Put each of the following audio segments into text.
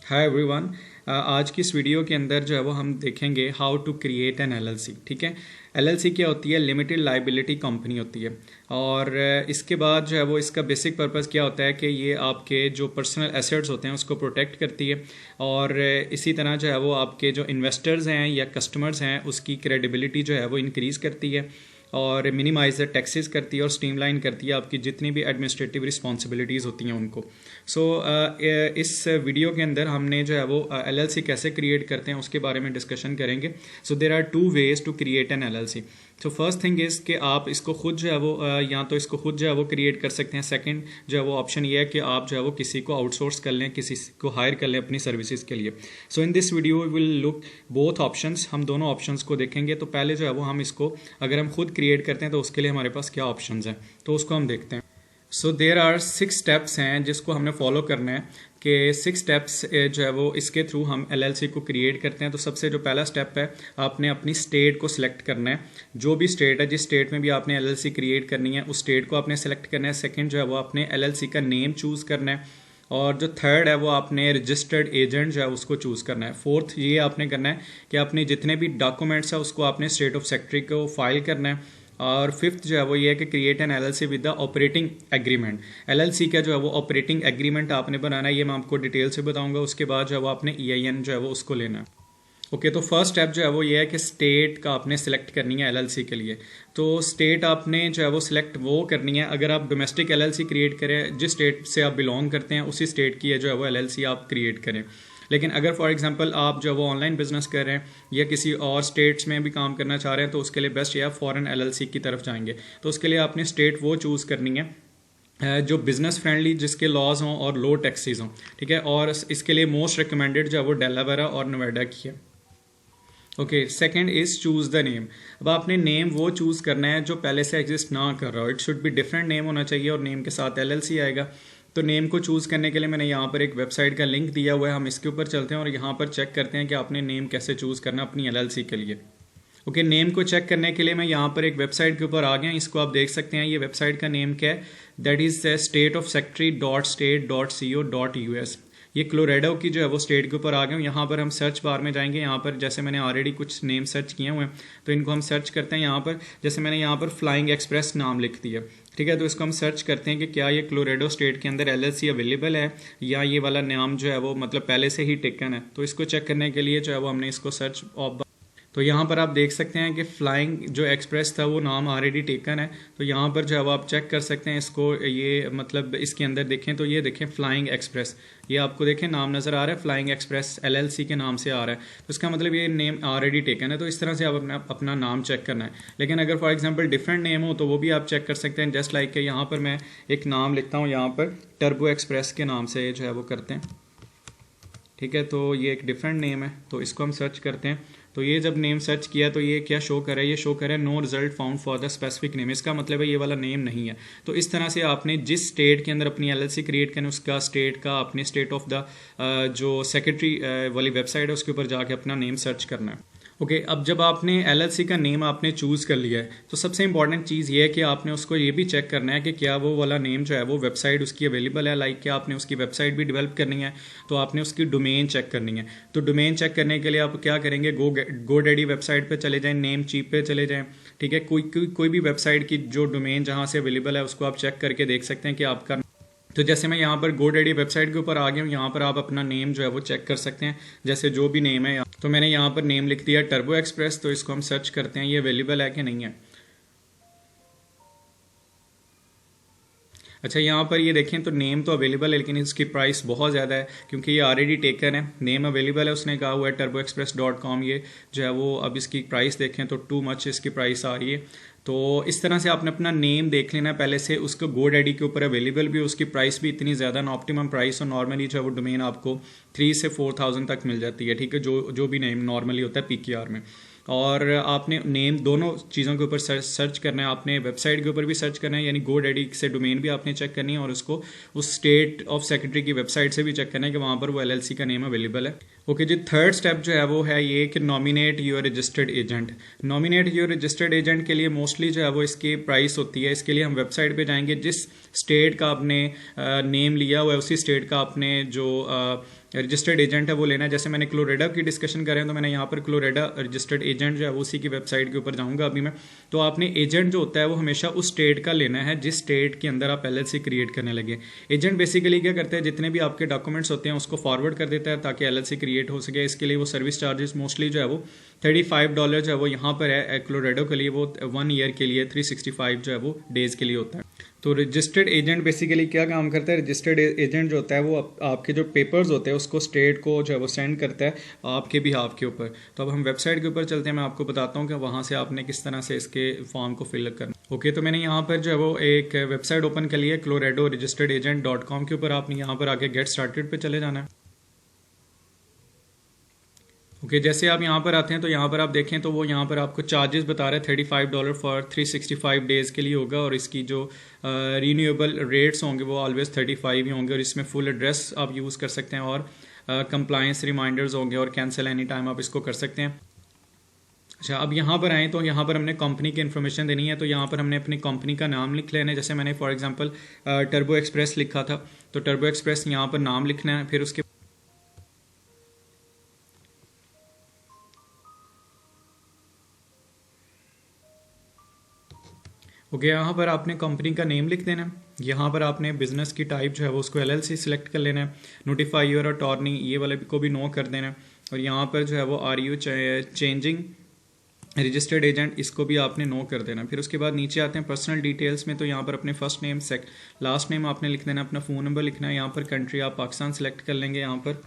Hi everyone. आज की इस वीडियो के अंदर जो है वो हम देखेंगे how to create an LLC. ठीक है, एलएलसी क्या होती है? लिमिटेड लाइबिलिटी कंपनी होती है। और इसके बाद जो है वो इसका बेसिक पर्पस क्या होता है कि ये आपके जो पर्सनल एसेट्स होते हैं उसको प्रोटेक्ट करती है, और इसी तरह जो है वो आपके जो इन्वेस्टर्स हैं या कस्टमर्स हैं उसकी क्रेडिबिलिटी जो है वो इंक्रीज़ करती है, और मिनिमाइज टैक्सेस करती है, और स्ट्रीमलाइन करती है आपकी जितनी भी एडमिनिस्ट्रेटिव रिस्पॉन्सिबिलिटीज़ होती हैं उनको। इस वीडियो के अंदर हमने जो है वो एलएलसी कैसे क्रिएट करते हैं उसके बारे में डिस्कशन करेंगे। So there are two ways to create an LLC. तो फर्स्ट थिंग इज़ कि आप इसको खुद जो है वो या तो इसको खुद जो है वो क्रिएट कर सकते हैं। सेकंड जो है वो ऑप्शन ये है कि आप जो है वो किसी को आउटसोर्स कर लें, किसी को हायर कर लें अपनी सर्विसेज के लिए। So in this video we will look both options. हम दोनों ऑप्शंस को देखेंगे। तो पहले जो है वो हम इसको अगर हम खुद क्रिएट करते हैं तो उसके लिए हमारे पास क्या ऑप्शंस हैं, तो उसको हम देखते हैं। सो देर आर 6 स्टेप्स हैं जिसको हमने फॉलो करना है कि 6 स्टेप्स जो है वो इसके थ्रू हम एलएलसी को क्रिएट करते हैं। तो सबसे जो पहला स्टेप है, आपने अपनी स्टेट को सिलेक्ट करना है। जो भी स्टेट है, जिस स्टेट में भी आपने एलएलसी क्रिएट करनी है उस स्टेट को आपने सेलेक्ट करना है। सेकंड जो है वो आपने एलएलसी का नेम चूज़ करना है, और जो थर्ड है वो आपने रजिस्टर्ड एजेंट जो है उसको चूज़ करना है। फोर्थ ये आपने करना है कि अपने जितने भी डॉक्यूमेंट्स है उसको आपने स्टेट ऑफ सेक्रेटरी को फाइल करना है। और फिफ्थ जो है वो ये है कि create an LLC with the operating agreement. LLC का जो है वो ऑपरेटिंग एग्रीमेंट आपने बनाना है, ये मैं आपको डिटेल से बताऊंगा। उसके बाद जो है वो आपने ईआईएन जो है वो उसको लेना है। ओके, तो फर्स्ट स्टेप जो है वो ये है कि स्टेट का आपने सिलेक्ट करनी है एलएलसी के लिए। तो स्टेट आपने जो है वो सिलेक्ट वो करनी है, अगर आप डोमेस्टिक एलएलसी क्रिएट करें, जिस स्टेट से आप बिलोंग करते हैं उसी स्टेट की जो है वो एलएलसी आप क्रिएट करें। लेकिन अगर फॉर एग्जांपल आप जो वो ऑनलाइन बिजनेस कर रहे हैं या किसी और स्टेट्स में भी काम करना चाह रहे हैं तो उसके लिए बेस्ट ये आप फॉरेन एलएलसी की तरफ जाएंगे। तो उसके लिए आपने स्टेट वो चूज़ करनी है जो बिजनेस फ्रेंडली, जिसके लॉज हों और लो टैक्सेस हों। ठीक है, और इसके लिए मोस्ट रिकमेंडेड जो है वो डेलावेरा और नोएडा की है। Okay, second is choose the name. अब आपने नेम वो चूज़ करना है जो पहले से एग्जिस्ट ना कर रहा हो। It should be different name होना चाहिए, और नेम के साथ एलएलसी आएगा। तो नेम को चूज़ करने के लिए मैंने यहाँ पर एक वेबसाइट का लिंक दिया हुआ है, हम इसके ऊपर चलते हैं और यहाँ पर चेक करते हैं कि आपने नेम कैसे चूज़ करना अपनी एलएलसी के लिए। ओके, नेम को चेक करने के लिए मैं यहाँ पर एक वेबसाइट के ऊपर आ गया। इसको आप देख सकते हैं। ये वेबसाइट का नेम क्या है? That is stateofsecretary.state.co.us। ये कोलोराडो की जो है वो स्टेट के ऊपर आ गए हूँ। यहाँ पर हम सर्च बार में जाएंगे। यहाँ पर जैसे मैंने ऑलरेडी कुछ नेम सर्च किए हुए हैं तो इनको हम सर्च करते हैं। यहाँ पर जैसे मैंने यहाँ पर फ्लाइंग एक्सप्रेस नाम लिख दिया। ठीक है, तो इसको हम सर्च करते हैं कि क्या ये कोलोराडो स्टेट के अंदर एलएलसी अवेलेबल है या ये वाला नाम जो है वो मतलब पहले से ही टेकन है। तो इसको चेक करने के लिए जो है वो हमने इसको सर्च ऑफ। तो यहाँ पर आप देख सकते हैं कि फ्लाइंग जो एक्सप्रेस था वो नाम ऑलरेडी टेकन है। तो यहाँ पर जो है आप चेक कर सकते हैं इसको। ये मतलब इसके अंदर देखें तो ये देखें फ्लाइंग एक्सप्रेस, ये आपको देखें नाम नज़र आ रहा है, फ्लाइंग एक्सप्रेस एलएलसी के नाम से आ रहा है। तो इसका मतलब ये नेम ऑलरेडी टेकन है। तो इस तरह से आप अपना नाम चेक करना है। लेकिन अगर फॉर एग्जांपल डिफरेंट नेम हो तो वो भी आप चेक कर सकते हैं। जस्ट लाइक के यहाँ पर मैं एक नाम लिखता हूँ, यहाँ पर टर्बो एक्सप्रेस के नाम से जो है वो करते हैं। ठीक है, तो ये एक डिफरेंट नेम है, तो इसको हम सर्च करते हैं। तो ये जब नेम सर्च किया तो ये क्या शो करे? ये शो करे no result found for the specific name. इसका मतलब है ये वाला नेम नहीं है। तो इस तरह से आपने जिस स्टेट के अंदर अपनी एलएलसी क्रिएट करनी उसका स्टेट का अपने स्टेट ऑफ द जो सेक्रेटरी वाली वेबसाइट है उसके ऊपर जाके अपना नेम सर्च करना है। ओके, अब जब आपने एलएलसी का नेम आपने चूज़ कर लिया है तो सबसे इंपॉर्टेंट चीज़ ये है कि आपने उसको ये भी चेक करना है कि क्या वो वाला नेम जो है वो वेबसाइट उसकी अवेलेबल है। लाइक कि आपने उसकी वेबसाइट भी डेवलप करनी है तो आपने उसकी डोमेन चेक करनी है। तो डोमेन चेक करने के लिए आप क्या करेंगे? GoDaddy वेबसाइट पे चले जाएं, नेम चीप पे चले जाएं। ठीक है, कोई भी वेबसाइट की जो डोमेन जहाँ से अवेलेबल है उसको आप चेक करके देख सकते हैं कि आपका। तो जैसे मैं यहाँ पर GoDaddy वेबसाइट के ऊपर आ गया हूँ, यहाँ पर आप अपना नेम जो है वो चेक कर सकते हैं। जैसे जो भी नेम है, तो मैंने यहाँ पर नेम लिख दिया टर्बो एक्सप्रेस। तो इसको हम सर्च करते हैं ये अवेलेबल है कि नहीं है। अच्छा, यहाँ पर ये देखें तो नेम तो अवेलेबल है लेकिन इसकी प्राइस बहुत ज़्यादा है क्योंकि ये ऑलरेडी टेकन है। नेम अवेलेबल है, उसने कहा हुआ है turboexpress.com। ये जो है वो अब इसकी प्राइस देखें तो टू मच इसकी प्राइस आ रही है। तो इस तरह से आपने अपना नेम देख लेना पहले से। उसको GoDaddy के ऊपर अवेलेबल भी, उसकी प्राइस भी इतनी ज़्यादा ना, ऑप्टिमम प्राइस। और नॉर्मली जो है वो डोमेन आपको 3 से 4,000 तक मिल जाती है। ठीक है, जो भी नेम नॉर्मली होता है PKR में। और आपने नेम दोनों चीज़ों के ऊपर सर्च करना है। आपने वेबसाइट के ऊपर भी सर्च करना है, यानी GoDaddy से डोमेन भी आपने चेक करनी है, और उसको उस स्टेट ऑफ सेक्रेटरी की वेबसाइट से भी चेक करना है कि वहाँ पर वो एलएलसी का नेम अवेलेबल है। ओके जी, थर्ड स्टेप जो है वो है ये कि nominate your registered agent. Nominate your registered agent के लिए मोस्टली जो है वो इसकी प्राइस होती है। इसके लिए हम वेबसाइट पे जाएंगे, जिस स्टेट का आपने नेम लिया हुआ है उसी स्टेट का आपने जो रजिस्टर्ड एजेंट है वो लेना है। जैसे मैंने क्लोरेडा की डिस्कशन कर रहे हैं तो मैंने यहाँ पर क्लोरेडा रजिस्टर्ड एजेंट जो है वो उसी की वेबसाइट के ऊपर जाऊँगा अभी मैं। तो आपने एजेंट जो होता है वो हमेशा उस स्टेट का लेना है जिस स्टेट के अंदर आप LLC क्रिएट करने लगे। एजेंट बेसिकली क्या करते हैं, जितने भी आपके डॉक्यूमेंट्स होते हैं उसको फॉरवर्ड कर देता है ताकि LLC क्रिएट हो सके। इसके लिए वो सर्विस चार्जेस मोस्टली जो है वो $35 जो है वो यहाँ पर है क्लोरेडो के लिए, वो 1 ईयर के लिए 365 जो है वो डेज के लिए होता है। तो रजिस्टर्ड एजेंट बेसिकली क्या काम करता है, रजिस्टर्ड एजेंट जो होता है वो आपके जो पेपर्स होते हैं उसको स्टेट को जो है वो सेंड करता है आपके बिहाफ के ऊपर। तो अब हम वेबसाइट के ऊपर चलते हैं, मैं आपको बताता हूँ कि वहाँ से आपने किस तरह से इसके फॉर्म को फिलअप करना। ओके, तो मैंने यहाँ पर जो है वो एक वेबसाइट ओपन कर ली है coloradoregisteredagent.com के ऊपर। आपने यहाँ पर आके गेट स्टार्टेड पे चले जाना है। ओके, जैसे आप यहाँ पर आते हैं तो यहाँ पर आप देखें तो वो यहाँ पर आपको चार्जेस बता रहे हैं $35 फॉर 365 डेज़ के लिए होगा, और इसकी जो रीन्यूएबल रेट्स होंगे वो ऑलवेज 35 ही होंगे, और इसमें फुल एड्रेस आप यूज़ कर सकते हैं, और कंप्लायंस रिमाइंडर्स होंगे, और कैंसिल एनी टाइम आप इसको कर सकते हैं। अच्छा, अब यहाँ पर आएँ तो यहाँ पर हमने कंपनी की इन्फॉर्मेशन देनी है। तो यहाँ पर हमने अपनी कंपनी का नाम लिख लेना है। जैसे मैंने फॉर एग्जांपल टर्बो एक्सप्रेस लिखा था, तो टर्बो एक्सप्रेस यहाँ पर नाम लिखना है। फिर उसके ओके, यहाँ पर आपने कंपनी का नेम लिख देना है। यहाँ पर आपने बिजनेस की टाइप जो है वो उसको LLC सिलेक्ट कर लेना है। नोटिफाई योर अटॉर्नी ये वाले को भी नो कर देना है। और यहाँ पर जो है वो are you changing registered agent, इसको भी आपने नो कर देना। फिर उसके बाद नीचे आते हैं पर्सनल डिटेल्स में। तो यहाँ पर अपने फर्स्ट नेम लास्ट नेम आपने लिख देना, अपना फ़ोन नंबर लिखना है। यहाँ पर कंट्री आप पाकिस्तान सेलेक्ट कर लेंगे यहाँ पर।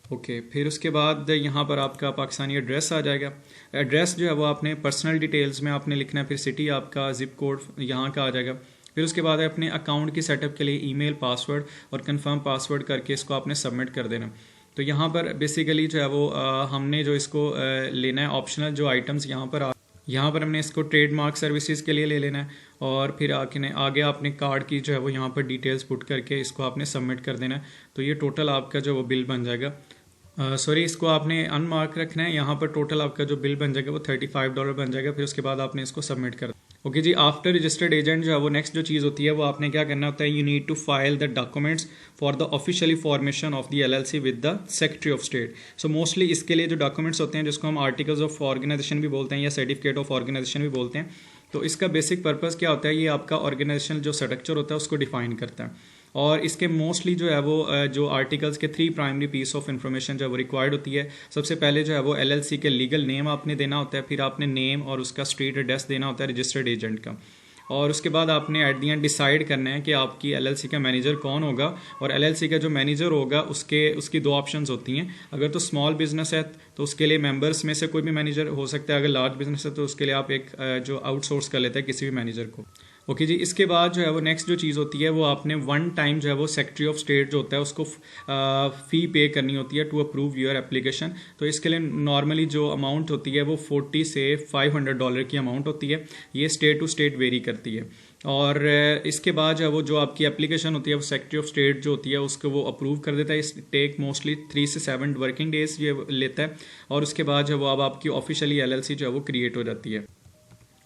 ओके, फिर उसके बाद यहाँ पर आपका पाकिस्तानी एड्रेस आ जाएगा। एड्रेस जो है वो आपने पर्सनल डिटेल्स में आपने लिखना है। फिर सिटी आपका जिप कोड यहाँ का आ जाएगा। फिर उसके बाद अपने अकाउंट की सेटअप के लिए ईमेल पासवर्ड और कंफर्म पासवर्ड करके इसको आपने सबमिट कर देना। तो यहाँ पर बेसिकली जो है वो हमने जो इसको लेना है ऑप्शनल जो आइटम्स यहाँ पर हमने इसको ट्रेडमार्क सर्विसेज के लिए ले लेना है। और फिर आगे आपने कार्ड की जो है वो यहाँ पर डिटेल्स पुट करके इसको आपने सबमिट कर देना है। तो ये टोटल आपका जो वो बिल बन जाएगा। सॉरी, इसको आपने अनमार्क रखना है। यहाँ पर टोटल आपका जो बिल बन जाएगा वो $35 बन जाएगा। फिर उसके बाद आपने इसको सबमिट कर ओके जी। आफ्टर रजिस्टर्ड एजेंट जो है वो नेक्स्ट जो चीज़ होती है वो आपने क्या करना होता है, you need to file the documents for the officially formation of the LLC with the secretary of state. So mostly इसके लिए जो डॉक्यूमेंट्स होते हैं जिसको हम आर्टिकल्स ऑफ ऑर्गेनाइजेशन भी बोलते हैं या सर्टिफिकेट ऑफ ऑर्गेनाइजेशन भी बोलते हैं, तो इसका बेसिक पर्पज़ क्या होता है, ये आपका ऑर्गेनाइजेशन जो स्ट्रक्चर होता है उसको डिफाइन करता है। और इसके मोस्टली जो है वो जो आर्टिकल्स के 3 प्राइमरी पीस ऑफ इंफॉर्मेशन जो है वो रिक्वायर्ड होती है। सबसे पहले जो है वो LLC के लीगल नेम आपने देना होता है। फिर आपने नेम और उसका स्ट्रीट एड्रेस देना होता है रजिस्टर्ड एजेंट का। और उसके बाद आपने एट दी एंड डिसाइड करना है कि आपकी LLC का मैनेजर कौन होगा। और LLC का जो मैनेजर होगा उसकी 2 ऑप्शंस होती हैं। अगर तो स्मॉल बिजनेस है तो उसके लिए मेंबर्स में से कोई भी मैनेजर हो सकता है। अगर लार्ज बिजनेस है तो उसके लिए आप एक जो आउटसोर्स कर लेते हैं किसी भी मैनेजर को। ओके जी, इसके बाद जो है वो नेक्स्ट जो चीज़ होती है वो आपने 1 टाइम जो है वो सेक्रेटरी ऑफ स्टेट जो होता है उसको फ़ी पे करनी होती है टू अप्रूव योर एप्लीकेशन। तो इसके लिए नॉर्मली जो अमाउंट होती है वो $40 से $500 की अमाउंट होती है। ये स्टेट टू स्टेट वेरी करती है। और इसके बाद जो है वो जो आपकी एप्लीकेशन होती है वो सेक्रेटरी ऑफ स्टेट जो होती है उसको वो अप्रूव कर देता है। इस टेक मोस्टली 3 से 7 वर्किंग डेज ये लेता है। और उसके बाद जो है वो अब आपकी ऑफिशियली LLC जो है वो क्रिएट हो जाती है।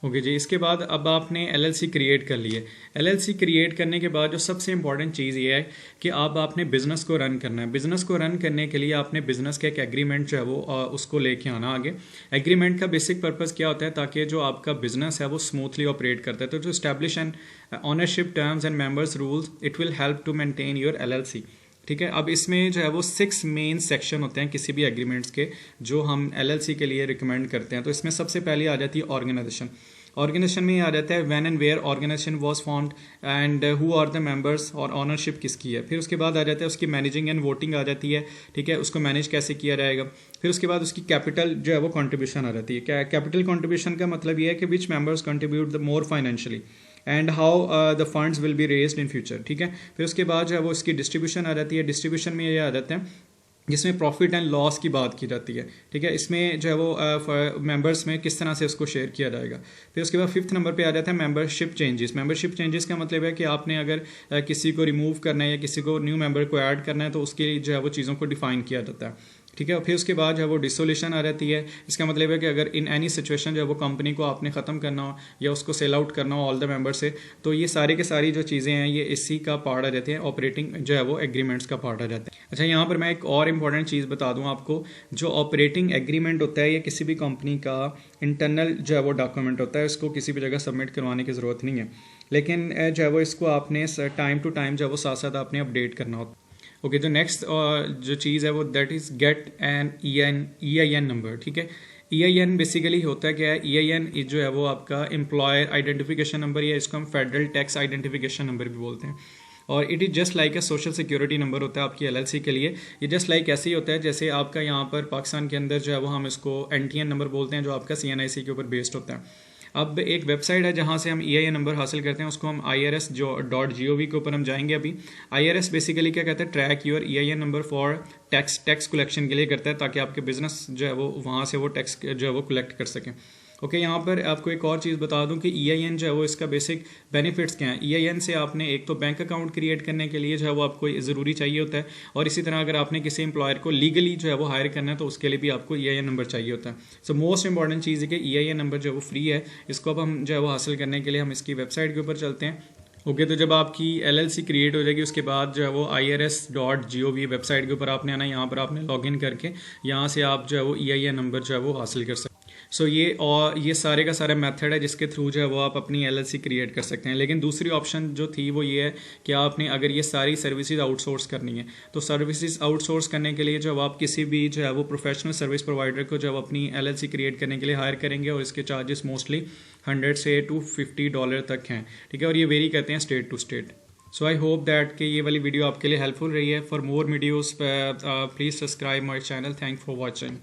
ओके जी, इसके बाद अब आपने LLC क्रिएट कर ली है। LLC क्रिएट करने के बाद जो सबसे इंपॉर्टेंट चीज़ ये है कि अब आपने बिज़नेस को रन करना है। बिज़नेस को रन करने के लिए आपने बिज़नेस का एक एग्रीमेंट जो है वो उसको लेके आना आगे। एग्रीमेंट का बेसिक पर्पज़ क्या होता है, ताकि जो आपका बिज़नेस है वो स्मूथली ऑपरेट करता है। तो जो establish and ownership terms and members rules it will help to maintain your LLC। ठीक है, अब इसमें जो है वो 6 मेन सेक्शन होते हैं किसी भी एग्रीमेंट्स के जो हम LLC के लिए रिकमेंड करते हैं। तो इसमें सबसे पहले आ जाती है ऑर्गेनाइजेशन। ऑर्गेनाइजेशन में आ जाता है when and where organization was formed and who are the members और ऑनरशिप किसकी है। फिर उसके बाद आ जाता है उसकी मैनेजिंग एंड वोटिंग आ जाती है। ठीक है, उसको मैनेज कैसे किया जाएगा। फिर उसके बाद उसकी कैपिटल जो है वो कंट्रीब्यूशन आ जाती है। कैपिटल कंट्रीब्यूशन का मतलब ये है कि विच members contribute the more financially and how the funds will be raised in future. ठीक है, फिर उसके बाद जो है वो इसकी डिस्ट्रीब्यूशन आ जाती है। डिस्ट्रीब्यूशन में ये आ जाता है जिसमें प्रॉफिट एंड लॉस की बात की जाती है। ठीक है, इसमें जो है वो मेंबर्स में किस तरह से उसको शेयर किया जाएगा। फिर उसके बाद 5th नंबर पे आ जाता है मेंबरशिप चेंजेस। मेंबरशिप चेंजेस का मतलब है कि आपने अगर किसी को रिमूव करना है या किसी को न्यू मेंबर को ऐड करना है तो उसके लिए जो है वो चीज़ों को डिफाइन किया जाता है। ठीक है। फिर उसके बाद जो है वो डिसोल्यूशन आ रहती है। इसका मतलब है कि अगर इन एनी सिचुएशन जो है वो कंपनी को आपने ख़त्म करना हो या उसको सेल आउट करना हो ऑल द मेंबर से, तो ये सारी के सारी जो चीज़ें हैं ये इसी का पार्ट आ रहते हैं, ऑपरेटिंग जो है वो एग्रीमेंट्स का पार्ट आ जाता है। अच्छा, यहाँ पर मैं एक और इंपॉर्टेंट चीज़ बता दूँ आपको, जो ऑपरेटिंग एग्रीमेंट होता है ये किसी भी कंपनी का इंटरनल जो है वो डॉक्यूमेंट होता है, इसको किसी भी जगह सबमिट करवाने की ज़रूरत नहीं है, लेकिन जो है वो इसको आपने टाइम टू टाइम जो है वो साथ साथ आपने अपडेट करना होता है। ओके, जो नेक्स्ट जो चीज़ है वो that is get an E I N number. ठीक है, ई आई एन बेसिकली होता है क्या है, ई आई एन जो है वो आपका एम्प्लॉयर आइडेंटिफिकेशन नंबर, या इसको हम फेडरल टैक्स आइडेंटिफिकेशन नंबर भी बोलते हैं। और it is just like a social security number होता है आपकी एलएलसी के लिए। ये जस्ट लाइक ऐसे ही होता है जैसे आपका यहाँ पर पाकिस्तान के अंदर जो है वो हम इसको एनटीएन नंबर बोलते हैं, जो आपका सीएनआईसी के ऊपर बेस्ड होता है। अब एक वेबसाइट है जहाँ से हम EIN नंबर हासिल करते हैं, उसको हम IRS जो .gov के ऊपर हम जाएंगे अभी। IRS बेसिकली क्या कहता है, track your EIN number for tax collection के लिए करता है, ताकि आपके बिजनेस जो है वो वहाँ से वो टैक्स जो है वो कलेक्ट कर सकें। ओके, यहाँ पर आपको एक और चीज़ बता दूं कि EIN जो है वो इसका बेसिक बेनिफिट्स क्या हैं। EIN से आपने एक तो बैंक अकाउंट क्रिएट करने के लिए जो है वो आपको ज़रूरी चाहिए होता है, और इसी तरह अगर आपने किसी एम्प्लॉयर को लीगली जो है वो हायर करना है तो उसके लिए भी आपको EIN नंबर चाहिए होता है। सो मोस्ट इंपॉर्टेंट चीज़ है कि EIN नंबर जो है वो फ्री है, इसको अब हम जो है वो हासिल करने के लिए हम इसकी वेबसाइट के ऊपर चलते हैं। ओके, तो जब आपकी LLC क्रिएट हो जाएगी उसके बाद जो है वो IRS.gov वेबसाइट के ऊपर आपने आना, यहाँ पर आपने लॉगिन करके यहाँ से आप जो है वो EIN नंबर जो है वो हासिल कर सकते हैं। सो ये सारे का सारा मेथड है जिसके थ्रू जो है वो आप अपनी LLC क्रिएट कर सकते हैं। लेकिन दूसरी ऑप्शन जो थी वो ये है कि आपने अगर ये सारी सर्विसेज आउटसोर्स करनी है, तो सर्विसेज आउटसोर्स करने के लिए जो आप किसी भी जो है वो प्रोफेशनल सर्विस प्रोवाइडर को जो अपनी LLC क्रिएट करने के लिए हायर करेंगे, और इसके चार्जेस मोस्टली $100 से $250 तक हैं। ठीक है, और ये वेरी करते हैं state to state. So I hope that कि ये वाली वीडियो आपके लिए हेल्पफुल रही है। For more videos please subscribe my channel. Thank for watching.